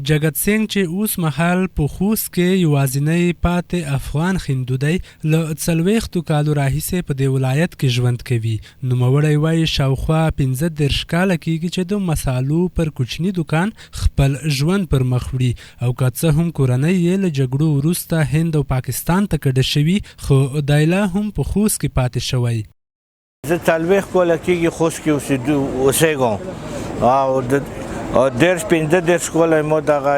جګت سنګ چې اوس مهال په خوست کې یوازینی پاتې افغان هندو دی له 40 کالو راهیسې په دې ولایت کې ژوند کوي. نوموړی وایي شاوخوا 15 کاله کېږي چې د مسالو پر کوچني دوکان خپل ژوند پر مخ وړي او که څه هم کورنۍ یې له جګړو وروسته هند او پاکستان ته کډه شوي خو دی لا هم په خوست کې پاتې شوی. زه 40 کاله کېږي خوست کې اوسېږم او 15 کاله مو دغه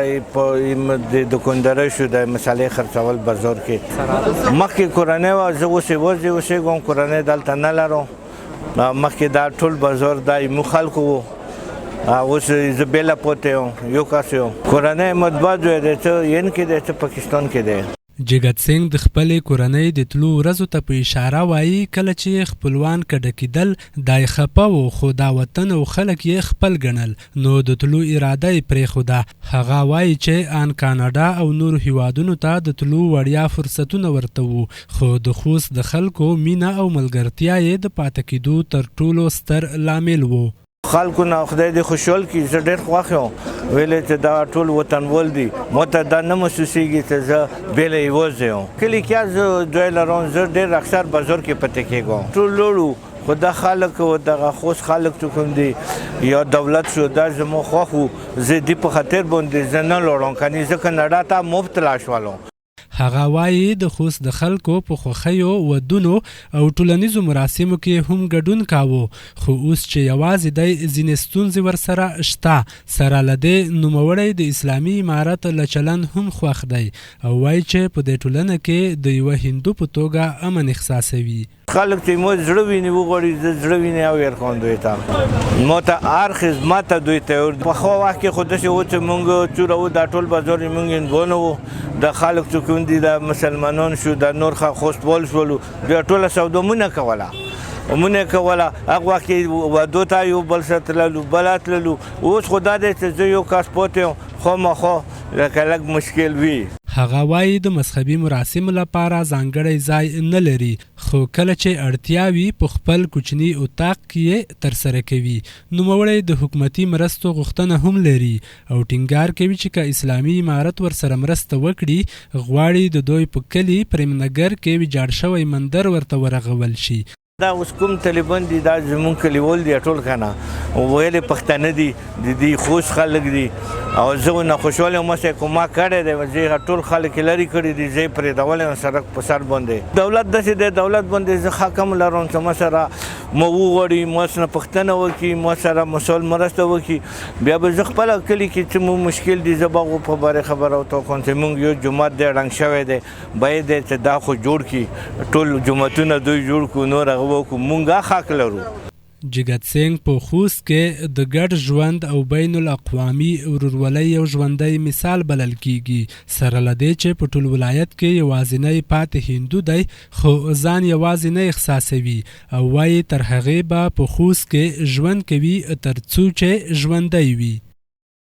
د دوکاندارۍ شو د مسالې خرڅول بازار کې. مخکې کورنۍ وه، زه اوس یوازې اوسېږم، کورنۍ دلته نه لرم. مخکې دا ټول بازار دا زموږ خلکو و، اوس زه بېله پاتې یم، یو کس یم. کورنۍ مطبوعات دی، څه هند کې دی، څه پاکستان کې دی. جګت سنګ د خپلې کورنۍ د تلو ورځو ته په اشاره وایي کله چې خپلوان کډه کېدل دا یې خفه و خو دا وطن او خلک یې خپل ګڼل نو د تلو اراده یې پرېښوده. هغه وایي چې ان کاناډا او نورو هیوادونو ته د تلو وړیا فرصتونه ورته وو خو د خوست د خلکو مینه او ملګرتیا یې د پاتې کېدو تر ټولو ستر لامل و. خلکو نه خدای دې خوشحال کړي، زه ډېر خوښ یم. ویلې چې دا ټول وطنوال دي، ما ته دا نه محسوسېږي چې زه بېله یوازې یم. کلي کې زه ځای لرم، زه ډېر اکثر بازار کې پاتې کېږم. ټول لوړو خو دا خلک دغه خوست خلک چې کوم دي یا دولت شو دا زما خوښ وو. زه دې په خاطر باندې زه نه لاړم، کنې زه کاناډا ته مفت لاړ شولم. هغه وایي د خوست د خلکو په خوښیو، ودونو او ټولنیزو مراسمو کې هم ګډون کاوه خو اوس چې یوازې دی ځینې ستونزې ورسره شته. سره له دې نوموړی د اسلامي امارت له چلند هم خوښ دی او وایي چې په دې ټولنه کې د یوه هندو په توګه امن احساسوي. خلک چې مو زړه ویني وغواړي، زه زړه ویني او ورکوم دوی ته. ما ته هر خدمت دوی ته پخوا وخت کې خو داسې و چې مونږ چوره وو، دا ټول بازار یې مونږ هندوانه وو. د خلک چې کوم دي د مسلمانان شو، د نور خوستوال شولو، بیا ټوله سودا مونږ کوله. هغه وخت کې ودو ته یو بل سره تللو، بله تللو. اوس خو دا دی چې زه یو کس پاتې یم، خامخا لکه لږ مشکل وي. هغه وایي د مذهبي مراسمو لپاره ځانګړی ځای نه لري خو کله چې اړتیا وي په خپل کوچني اتاق کې یې ترسره کوي. نوموړی د حکومتي مرستو غوښتنه هم لري او ټینګار کوي چې که اسلامي امارت ورسره مرسته وکړي غواړي د دوی په کلي پریمنګر کې ویجاړ شوی مندر ورته ورغول شي. دا اوس کوم طالبان دي دا زمونږ کلیوال دي ټول که نه ویلې پښتانه دي، د دې خوست خلک دي او زه نه خوشحاله یم. ماسې کومه کړی دی، زه ټول خلک یې لرې کړي دي، زه یې پرېږدولی یم سړک په سر باندې. دولت داسې دی، دولت باندې زه حق هم لرم چې ما سره ما وغواړي، ما سره پوښتنه وکړي، ما سره مثال مرسته وکړي. بیا به زه خپله کلي کې چې مو مشکل دي زه به په بارې خبره ورته وکړم چې مونږ یو جومات دی ړنګ شوی دی، باید دی چې دا خو جوړ کړي، ټول جوماتونه دوی جوړ کړو، نور هغه وکړو، مونږ حق لرو. جګت سنګ په خوست کې د ګډ ژوند او بین الاقوامي ورورولۍ یو ژوندی مثال بلل کیږي. سره له دې چې په ټول ولایت کې یوازینی پاتې هندو دی خو ځان یوازې نه احساسوي او وایي تر هغې به په خوست کې ژوند کوي تر څو چې ژوندی وي.